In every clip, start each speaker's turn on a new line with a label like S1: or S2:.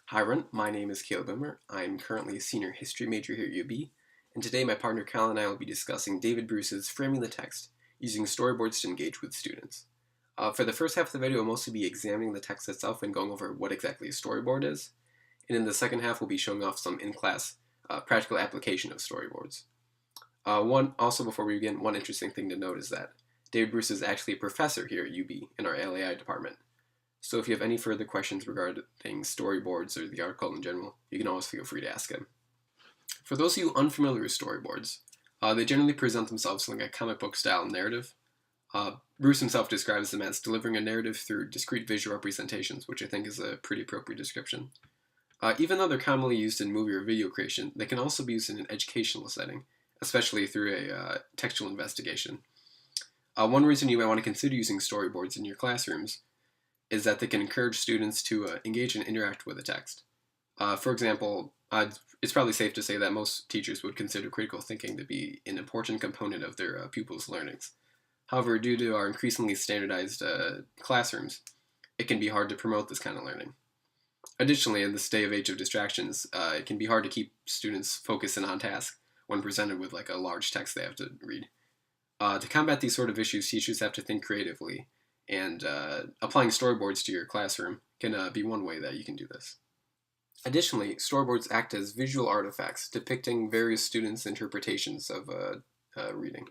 S1: Hi everyone, my name is Caleb Boomer. I'm currently a senior history major here at UB, and today my partner Cal and I will be discussing David Bruce's Framing the Text using storyboards to engage with students. For the first half of the video, we'll mostly be examining the text itself and going over what exactly a storyboard is, and in the second half we'll be showing off some in-class practical application of storyboards. Before we begin, one interesting thing to note is that David Bruce is actually a professor here at UB in our LAI department. So if you have any further questions regarding storyboards or the article in general, you can always feel free to ask him. For those of you unfamiliar with storyboards, they generally present themselves like a comic book style narrative. Bruce himself describes them as delivering a narrative through discrete visual representations, which I think is a pretty appropriate description. Even though they're commonly used in movie or video creation, they can also be used in an educational setting, especially through a textual investigation. One reason you might want to consider using storyboards in your classrooms is that they can encourage students to engage and interact with the text. For example, it's probably safe to say that most teachers would consider critical thinking to be an important component of their pupils' learnings. However, due to our increasingly standardized classrooms, it can be hard to promote this kind of learning. Additionally, in this day of age of distractions, it can be hard to keep students focused and on task when presented with like a large text they have to read. To combat these sort of issues, teachers have to think creatively, and applying storyboards to your classroom can be one way that you can do this. Additionally, storyboards act as visual artifacts depicting various students' interpretations of reading.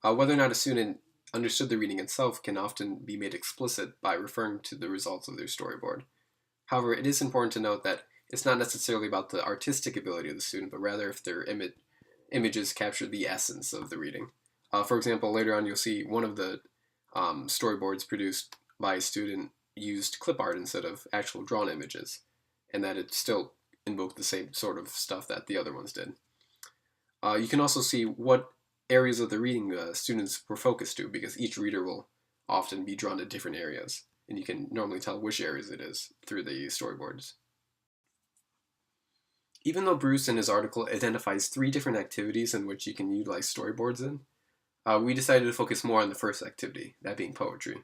S1: Whether or not a student understood the reading itself can often be made explicit by referring to the results of their storyboard. However, it is important to note that it's not necessarily about the artistic ability of the student, but rather if their images capture the essence of the reading. For example, later on you'll see one of the storyboards produced by a student used clip art instead of actual drawn images, and that it still invoked the same sort of stuff that the other ones did. You can also see what areas of the reading students were focused to, because each reader will often be drawn to different areas, and you can normally tell which areas it is through the storyboards. Even though Bruce in his article identifies 3 different activities in which you can utilize storyboards in, we decided to focus more on the first activity, that being poetry.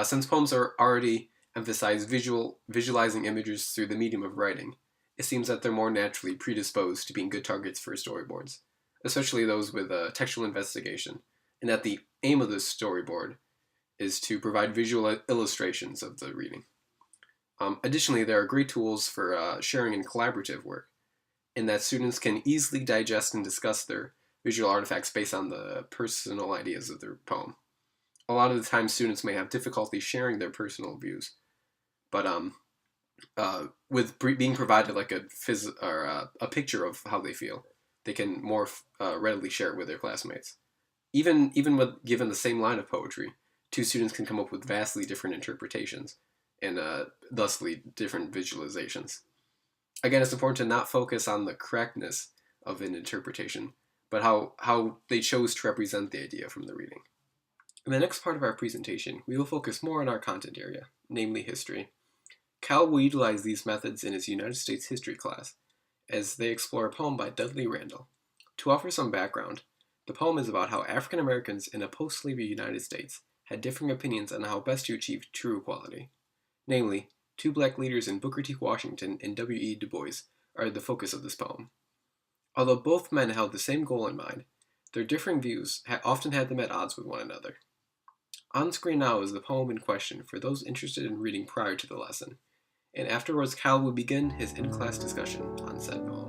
S1: Since poems are already emphasize visualizing images through the medium of writing, it seems that they're more naturally predisposed to being good targets for storyboards, especially those with textual investigation, and that the aim of this storyboard is to provide visual illustrations of the reading. Additionally, there are great tools for sharing and collaborative work, in that students can easily digest and discuss their visual artifacts based on the personal ideas of their poem. A lot of the time, students may have difficulty sharing their personal views, but with being provided like a picture of how they feel, they can more readily share it with their classmates. Even with given the same line of poetry, 2 students can come up with vastly different interpretations and thusly different visualizations. Again, it's important to not focus on the correctness of an interpretation, but how they chose to represent the idea from the reading. In the next part of our presentation, we will focus more on our content area, namely history. Cal will utilize these methods in his United States history class, as they explore a poem by Dudley Randall. To offer some background, the poem is about how African Americans in a post-slavery United States had differing opinions on how best to achieve true equality. Namely, 2 black leaders in Booker T. Washington and W.E. Du Bois are the focus of this poem. Although both men held the same goal in mind, their differing views often had them at odds with one another. On screen now is the poem in question for those interested in reading prior to the lesson, and afterwards Cal will begin his in-class discussion on said poem.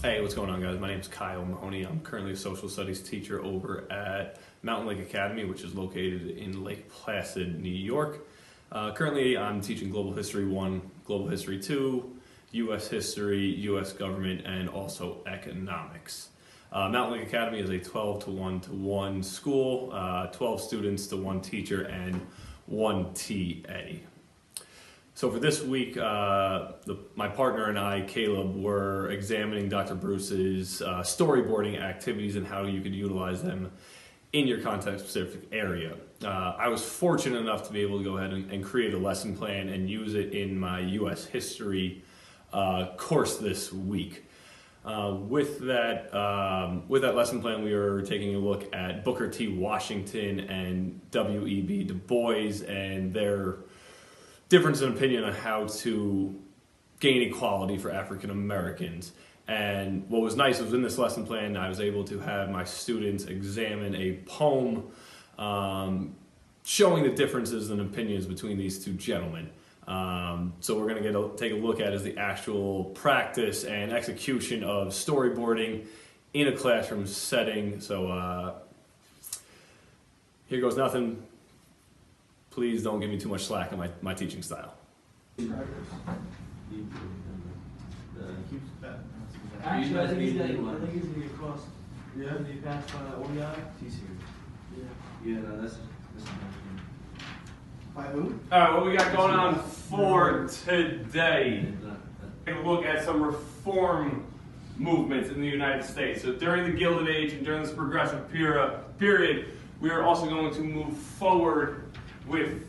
S2: Hey, what's going on, guys? My name is Kyle Mahoney. I'm currently a social studies teacher over at Mountain Lake Academy, which is located in Lake Placid, New York. Currently, I'm teaching Global History 1, Global History 2, U.S. History, U.S. Government, and also Economics. Mountain Lake Academy is a 12 to 1 to 1 school, 12 students to 1 teacher, and 1 TA. So for this week, my partner and I, Caleb, were examining Dr. Bruce's storyboarding activities and how you could utilize them in your context-specific area. I was fortunate enough to be able to go ahead and create a lesson plan and use it in my U.S. history course this week. With that lesson plan, we were taking a look at Booker T. Washington and W.E.B. Du Bois and their difference in opinion on how to gain equality for African Americans. And what was nice was in this lesson plan, I was able to have my students examine a poem showing the differences in opinions between these two gentlemen. So we're going to take a look at is the actual practice and execution of storyboarding in a classroom setting. So here goes nothing. Please don't give me too much slack in my teaching style.
S3: Actually, I think he's gonna be across. Yeah. Did he pass by OEI?
S4: He's here.
S3: Yeah.
S4: Yeah, no, that's
S3: By who?
S2: Alright, what we got going on for today? Take a look at some reform movements in the United States. So during the Gilded Age and during this progressive period, we are also going to move forward with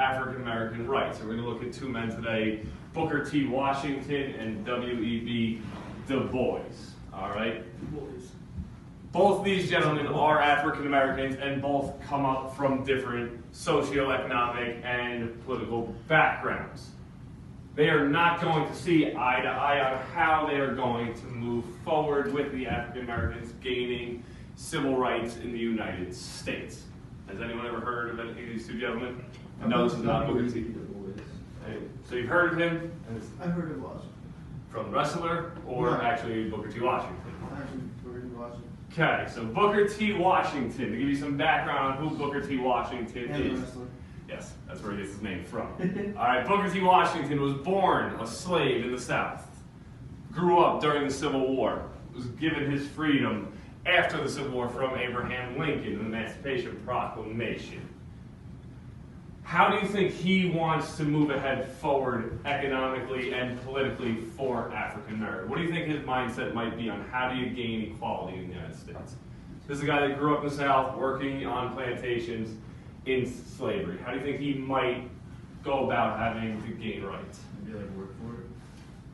S2: African American rights. So we're going to look at two men today, Booker T. Washington and W.E.B. Du Bois. All right? Both these gentlemen are African Americans and both come up from different socioeconomic and political backgrounds. They are not going to see eye to eye on how they are going to move forward with the African Americans gaining civil rights in the United States. Has anyone ever heard of any of these two gentlemen? No, this is not Booker T. So you've heard of him?
S3: I heard it was.
S2: From wrestler or actually Booker T. Washington?
S3: Actually, Booker T. Washington.
S2: Okay, so Booker T. Washington, to give you some background on who Booker T. Washington
S3: And
S2: is.
S3: wrestler.
S2: Yes, that's where he gets his name from. Alright, Booker T. Washington was born a slave in the South. Grew up during the Civil War. Was given his freedom after the Civil War from Abraham Lincoln, the Emancipation Proclamation. How do you think he wants to move ahead forward economically and politically for African Americans? What do you think his mindset might be on how do you gain equality in the United States? This is a guy that grew up in the South, working on plantations in slavery. How do you think he might go about having to gain rights?
S4: maybe like work for it.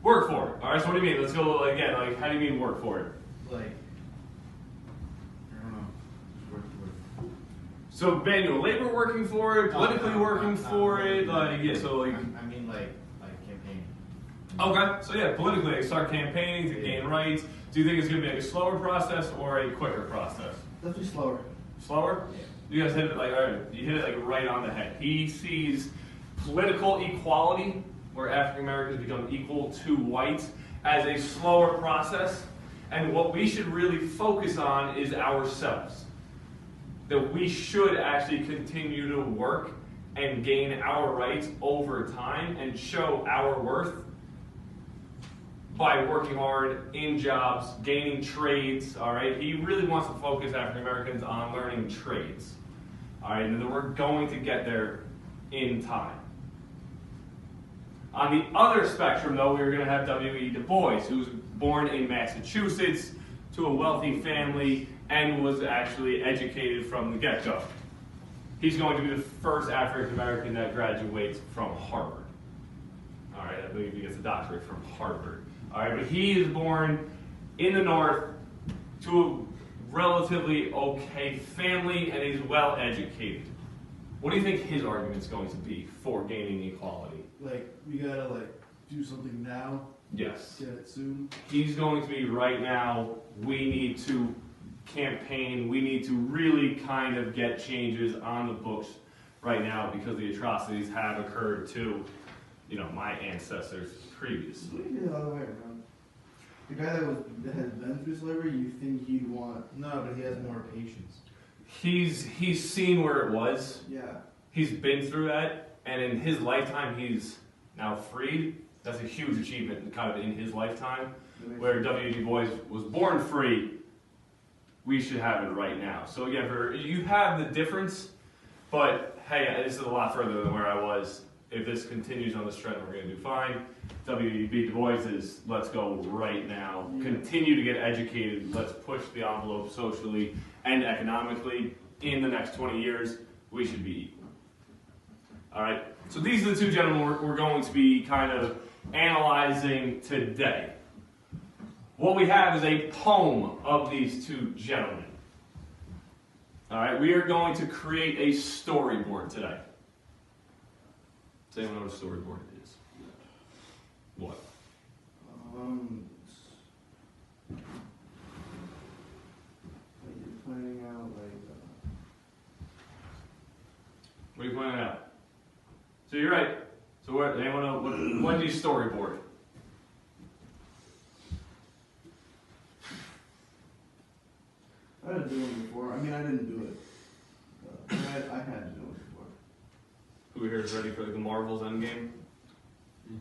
S2: Work for it. All right, so what do you mean? Let's go again. Like, how do you mean work for it?
S4: Like, I don't know, just work for it.
S2: So manual labor working for it, politically working for it, like yeah. So like.
S4: I mean like campaign.
S2: Okay, so yeah, politically, they start campaigning to gain rights. Do you think it's going to be like a slower process or a quicker process?
S3: Definitely slower.
S2: Slower?
S4: Yeah.
S2: You guys hit it like, all right, you hit it like right on the head. He sees political equality, where African Americans become equal to whites, as a slower process. And what we should really focus on is ourselves. That we should actually continue to work and gain our rights over time and show our worth by working hard in jobs, gaining trades, all right? He really wants to focus African Americans on learning trades, all right? And then we're going to get there in time. On the other spectrum, though, we're going to have W.E. Du Bois, who's born in Massachusetts to a wealthy family and was actually educated from the get-go. He's going to be the first African American that graduates from Harvard. All right, I believe he gets a doctorate from Harvard. All right, but he is born in the North to a relatively okay family, and he's well educated. What do you think his argument's going to be for gaining equality?
S3: Like, we gotta do something now.
S2: Yes.
S3: Get it soon.
S2: He's going to be right now, we need to campaign, we need to really kind of get changes on the books right now because the atrocities have occurred to, my ancestors previously.
S3: We did it the other way around.
S4: the guy that has been through slavery, you think he'd want? No, but he has more patience.
S2: He's seen where it was.
S4: Yeah.
S2: He's been through that, and in his lifetime, he's now freed. That's a huge achievement, kind of in his lifetime, where W. Du Bois was born free. We should have it right now. So again, you have the difference, but hey, this is a lot further than where I was. If this continues on this trend, we're going to do fine. W.B. Du Bois is, let's go right now. Continue to get educated. Let's push the envelope socially and economically. In the next 20 years, we should be equal. All right? So these are the two gentlemen we're going to be kind of analyzing today. What we have is a poem of these two gentlemen. All right? We are going to create a storyboard today. Does anyone know what a storyboard is? What?
S4: Like you're planning out
S2: What are you planning out? So you're right. So what? Anyone know what do you storyboard?
S4: I had to do it before. I mean, I didn't do it. I had to do it before.
S2: Who here is ready for the Marvel's Endgame?
S4: Yeah.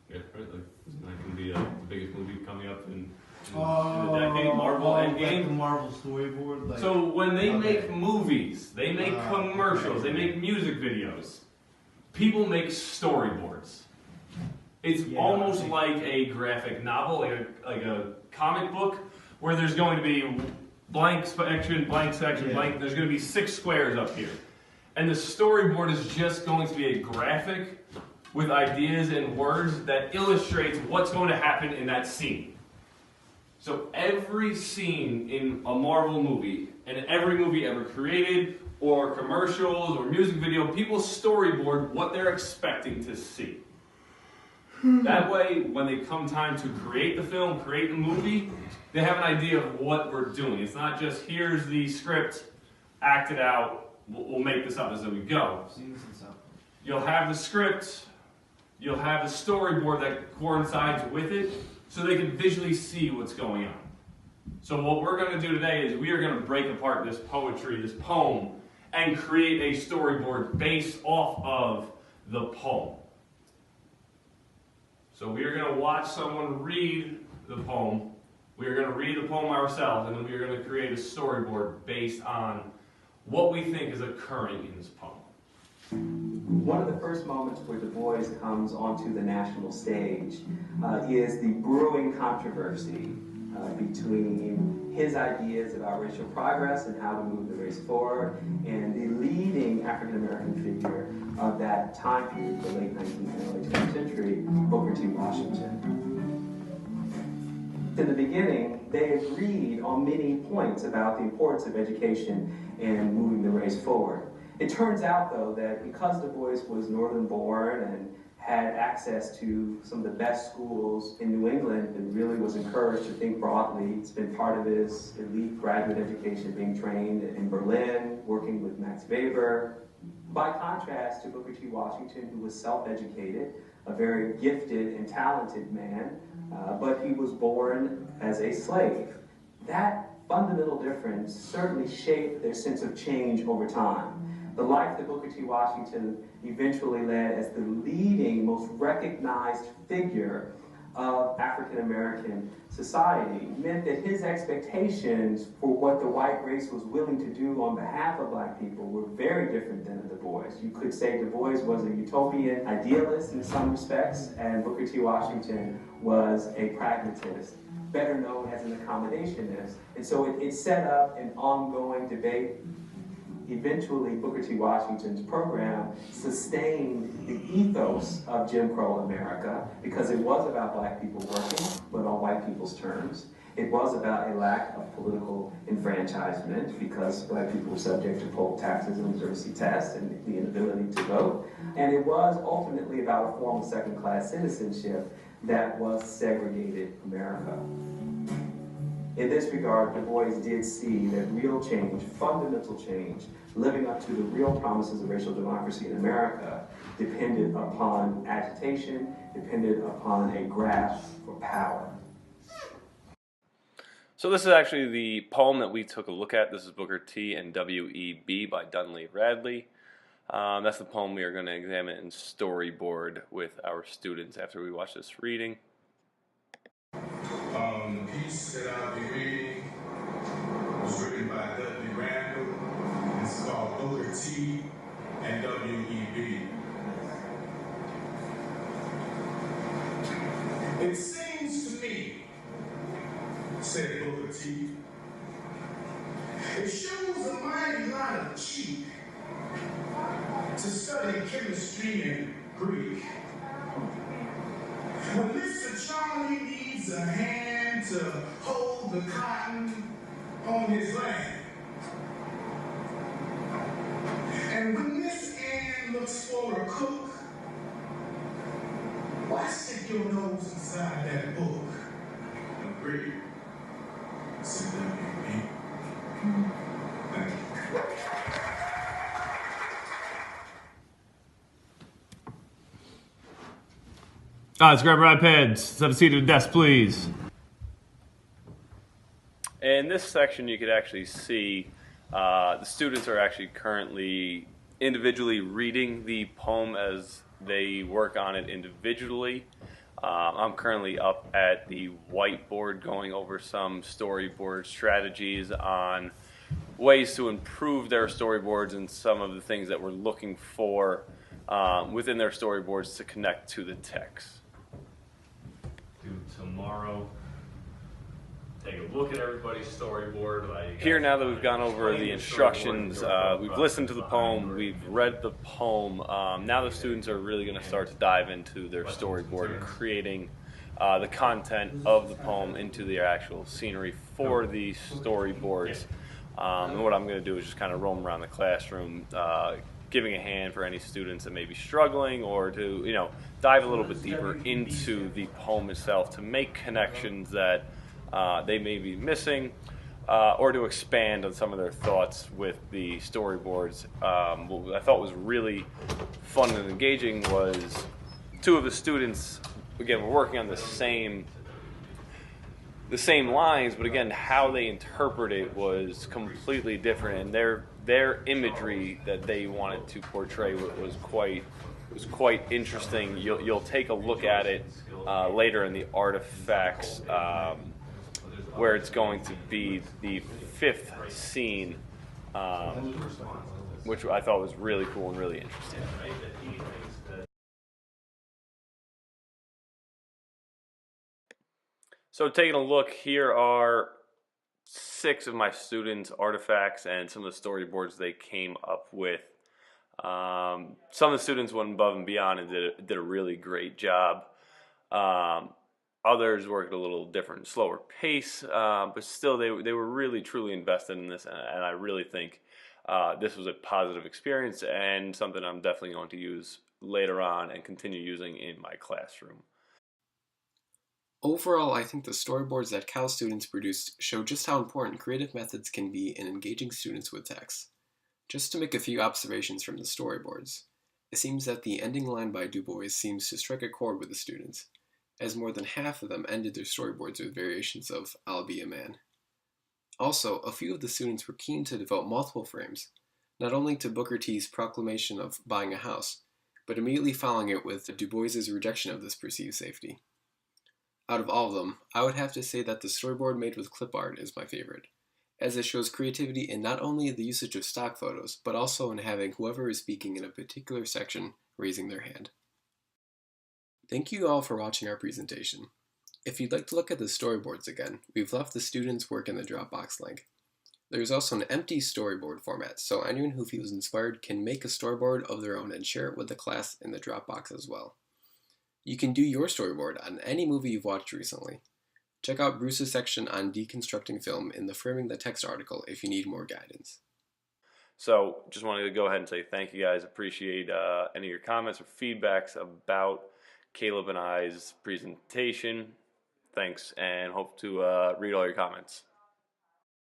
S2: Yeah, right. Like, isn't that going to be the biggest movie coming up in the
S4: Oh,
S2: decade? Marvel Endgame.
S4: Like the Marvel storyboard. Like,
S2: So when they make movies, they make commercials, they make music videos. People make storyboards. It's almost like a graphic novel, like a comic book, where there's going to be blank section, blank. There's going to be 6 squares up here. And the storyboard is just going to be a graphic with ideas and words that illustrates what's going to happen in that scene. So every scene in a Marvel movie, and every movie ever created, or commercials, or music video, people storyboard what they're expecting to see. That way, when they come time to create the film, create the movie, they have an idea of what we're doing. It's not just, here's the script, act it out, we'll make this up as we go. You'll have the script, you'll have the storyboard that coincides with it, so they can visually see what's going on. So what we're going to do today is we are going to break apart this poetry, this poem, and create a storyboard based off of the poem. So we are going to watch someone read the poem. We are going to read the poem ourselves, and then we are going to create a storyboard based on what we think is occurring in this poem.
S5: One of the first moments where Du Bois comes onto the national stage is the brewing controversy between his ideas about racial progress and how to move the race forward, and the leading African-American figure of that time period, the late 19th and early 20th century, Booker T. Washington. In the beginning, they agreed on many points about the importance of education and moving the race forward. It turns out, though, that because Du Bois was northern born and had access to some of the best schools in New England and really was encouraged to think broadly, spent part of his elite graduate education being trained in Berlin, working with Max Weber, by contrast to Booker T. Washington, who was self-educated, a very gifted and talented man, but he was born as a slave. That fundamental difference certainly shaped their sense of change over time. The life that Booker T. Washington eventually led as the leading, most recognized figure of African American society meant that his expectations for what the white race was willing to do on behalf of black people were very different than Du Bois. You could say Du Bois was a utopian idealist in some respects, and Booker T. Washington was a pragmatist, better known as an accommodationist. And so it set up an ongoing debate. Eventually, Booker T. Washington's program sustained the ethos of Jim Crow America because it was about black people working, but on white people's terms. It was about a lack of political enfranchisement because black people were subject to poll taxes and literacy tests and the inability to vote. And it was ultimately about a form of second-class citizenship that was segregated America. In this regard, Du Bois did see that real change, fundamental change, living up to the real promises of racial democracy in America depended upon agitation, depended upon a grasp for power.
S2: So this is actually the poem that we took a look at. This is Booker T and W.E.B. by Dunley Radley. That's the poem we are going to examine and storyboard with our students after we watch this reading.
S6: The piece that I'll be reading was written by Dudley Randall. It's called Booker T and W.E.B. It seems to me, said Booker T, it shows a mighty lot of cheek to study chemistry and Greek. When Mr. Charlie needs a hand to hold the cotton on his land, and when Miss Ann looks for a cook, why stick your nose inside that book? Agree. Said W.E.B. Thank you.
S2: Let's grab our iPads. Have a seat at the desk, please. In this section, you could actually see the students are actually currently individually reading the poem as they work on it individually. I'm currently up at the whiteboard going over some storyboard strategies on ways to improve their storyboards and some of the things that we're looking for within their storyboards to connect to the text. Tomorrow, take a look at everybody's storyboard. Here, now that we've gone over the instructions, we've listened to the poem, we've read the poem, now the students are really going to start to dive into their storyboard and creating the content of the poem into the actual scenery for the storyboards. And what I'm going to do is just kind of roam around the classroom, giving a hand for any students that may be struggling, or to dive a little bit deeper into the poem itself to make connections that they may be missing, or to expand on some of their thoughts with the storyboards. What I thought was really fun and engaging was two of the students, again, were working on the same lines, but again, how they interpret it was completely different, and their imagery that they wanted to portray was quite interesting. You'll take a look at it later in the artifacts, where it's going to be the fifth scene, which I thought was really cool and really interesting. So taking a look, here are 6 of my students' artifacts and some of the storyboards they came up with. Some of the students went above and beyond and did a really great job. Others worked at a little different, slower pace, but still they were really truly invested in this, and I really think this was a positive experience and something I'm definitely going to use later on and continue using in my classroom.
S1: Overall, I think the storyboards that Cal students produced show just how important creative methods can be in engaging students with text. Just to make a few observations from the storyboards, it seems that the ending line by Du Bois seems to strike a chord with the students, as more than half of them ended their storyboards with variations of "I'll be a man." Also, a few of the students were keen to devote multiple frames, not only to Booker T's proclamation of buying a house, but immediately following it with Du Bois's rejection of this perceived safety. Out of all of them, I would have to say that the storyboard made with clip art is my favorite, as it shows creativity in not only the usage of stock photos, but also in having whoever is speaking in a particular section raising their hand. Thank you all for watching our presentation. If you'd like to look at the storyboards again, we've left the students' work in the Dropbox link. There's also an empty storyboard format, so anyone who feels inspired can make a storyboard of their own and share it with the class in the Dropbox as well. You can do your storyboard on any movie you've watched recently. Check out Bruce's section on deconstructing film in the Framing the Text article if you need more guidance.
S2: So just wanted to go ahead and say thank you guys. Appreciate any of your comments or feedbacks about Caleb and I's presentation. Thanks, and hope to read all your comments.